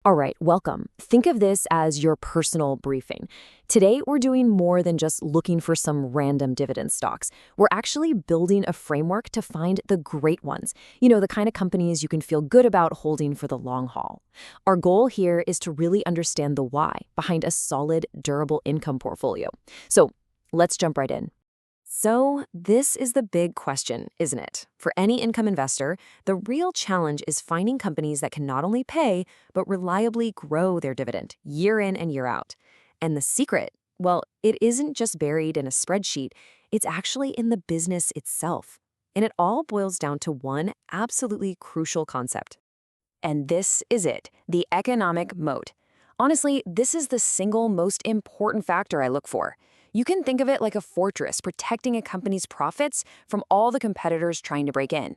All right, welcome. Think of this as your personal briefing. Today, we're doing more than just looking for some random dividend stocks. We're actually building a framework to find the great ones, the kind of companies you can feel good about holding for the long haul. Our goal here is to really understand the why behind a solid, durable income portfolio. So let's jump right in. So, this is the big question, isn't it? For any income investor, the real challenge is finding companies that can not only pay, but reliably grow their dividend year in and year out. And the secret, well, it isn't just buried in a spreadsheet, it's actually in the business itself. And it all boils down to one absolutely crucial concept. And this is it, the economic moat. Honestly, this is the single most important factor I look for. You can think of it like a fortress protecting a company's profits from all the competitors trying to break in.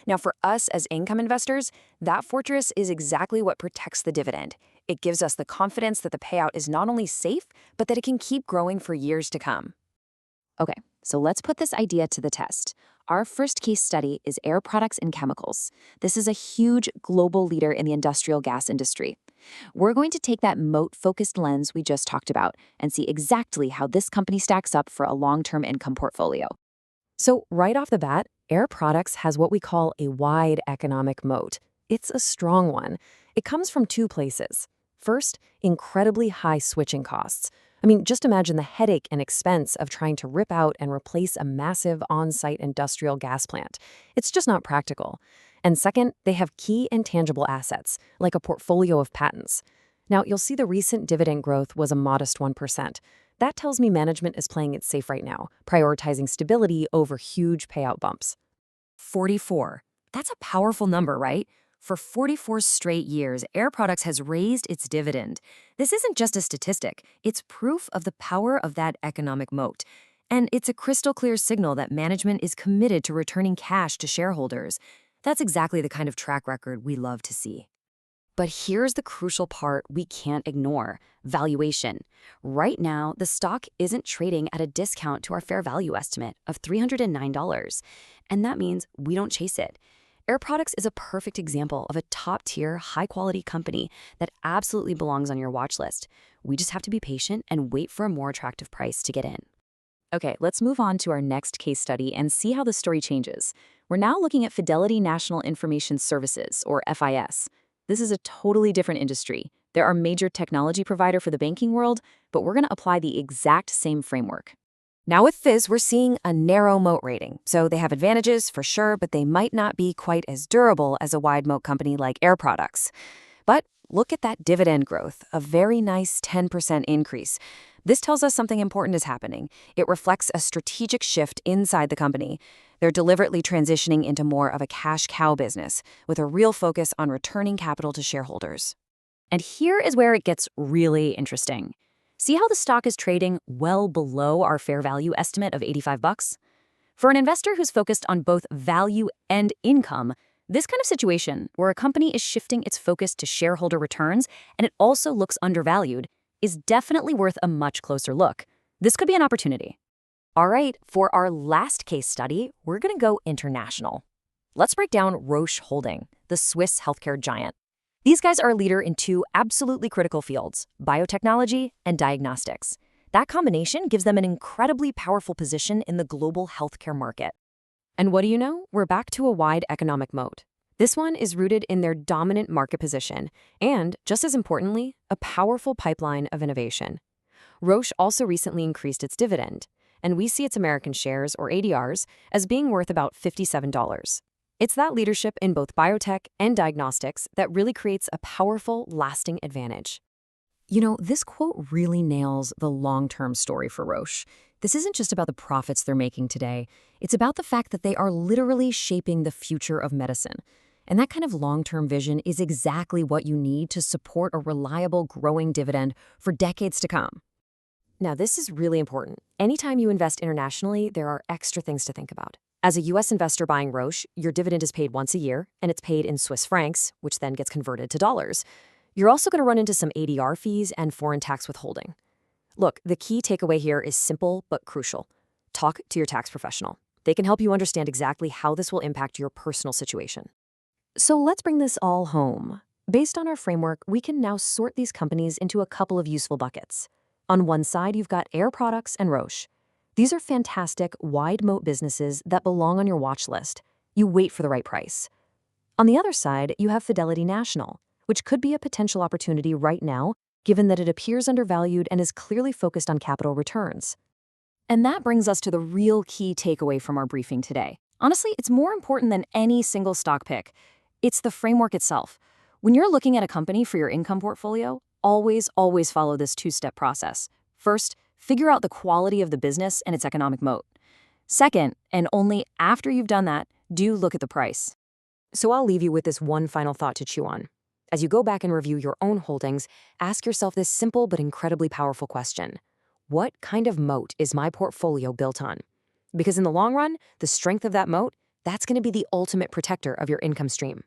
Now, for us as income investors, that fortress is exactly what protects the dividend. It gives us the confidence that the payout is not only safe, but that it can keep growing for years to come. Okay, so let's put this idea to the test. Our first case study is Air Products and Chemicals. This is a huge global leader in the industrial gas industry. We're going to take that moat-focused lens we just talked about and see exactly how this company stacks up for a long-term income portfolio. So right off the bat, Air Products has what we call a wide economic moat. It's a strong one. It comes from two places. First, incredibly high switching costs. Just imagine the headache and expense of trying to rip out and replace a massive on-site industrial gas plant. It's just not practical. And second, they have key intangible assets, like a portfolio of patents. Now, you'll see the recent dividend growth was a modest 1%. That tells me management is playing it safe right now, prioritizing stability over huge payout bumps. 44. That's a powerful number, right? For 44 straight years, Air Products has raised its dividend. This isn't just a statistic, it's proof of the power of that economic moat. And it's a crystal clear signal that management is committed to returning cash to shareholders. That's exactly the kind of track record we love to see. But here's the crucial part we can't ignore: valuation. Right now, the stock isn't trading at a discount to our fair value estimate of $309. And that means we don't chase it. Air Products is a perfect example of a top-tier, high-quality company that absolutely belongs on your watch list. We just have to be patient and wait for a more attractive price to get in. Okay, let's move on to our next case study and see how the story changes. We're now looking at Fidelity National Information Services, or FIS. This is a totally different industry. They're our major technology provider for the banking world, but we're going to apply the exact same framework. Now with FIS, we're seeing a narrow moat rating. So they have advantages for sure, but they might not be quite as durable as a wide moat company like Air Products. But look at that dividend growth, a very nice 10% increase. This tells us something important is happening. It reflects a strategic shift inside the company. They're deliberately transitioning into more of a cash cow business with a real focus on returning capital to shareholders. And here is where it gets really interesting. See how the stock is trading well below our fair value estimate of $85? For an investor who's focused on both value and income, this kind of situation, where a company is shifting its focus to shareholder returns and it also looks undervalued, is definitely worth a much closer look. This could be an opportunity. All right, for our last case study, we're going to go international. Let's break down Roche Holding, the Swiss healthcare giant. These guys are a leader in two absolutely critical fields: biotechnology and diagnostics. That combination gives them an incredibly powerful position in the global healthcare market. And what do you know? We're back to a wide economic moat. This one is rooted in their dominant market position and, just as importantly, a powerful pipeline of innovation. Roche also recently increased its dividend, and we see its American shares, or ADRs, as being worth about $57. It's that leadership in both biotech and diagnostics that really creates a powerful, lasting advantage. This quote really nails the long-term story for Roche. This isn't just about the profits they're making today. It's about the fact that they are literally shaping the future of medicine. And that kind of long-term vision is exactly what you need to support a reliable, growing dividend for decades to come. Now, this is really important. Anytime you invest internationally, there are extra things to think about. As a U.S. investor buying Roche, your dividend is paid once a year, and it's paid in Swiss francs, which then gets converted to dollars. You're also going to run into some ADR fees and foreign tax withholding. Look, the key takeaway here is simple but crucial. Talk to your tax professional. They can help you understand exactly how this will impact your personal situation. So let's bring this all home. Based on our framework, we can now sort these companies into a couple of useful buckets. On one side, you've got Air Products and Roche. These are fantastic, wide moat businesses that belong on your watch list. You wait for the right price. On the other side, you have Fidelity National, which could be a potential opportunity right now, given that it appears undervalued and is clearly focused on capital returns. And that brings us to the real key takeaway from our briefing today. Honestly, it's more important than any single stock pick. It's the framework itself. When you're looking at a company for your income portfolio, always follow this two-step process. First, figure out the quality of the business and its economic moat. Second, and only after you've done that, do look at the price. So I'll leave you with this one final thought to chew on. As you go back and review your own holdings, ask yourself this simple but incredibly powerful question. What kind of moat is my portfolio built on? Because in the long run, the strength of that moat, that's going to be the ultimate protector of your income stream.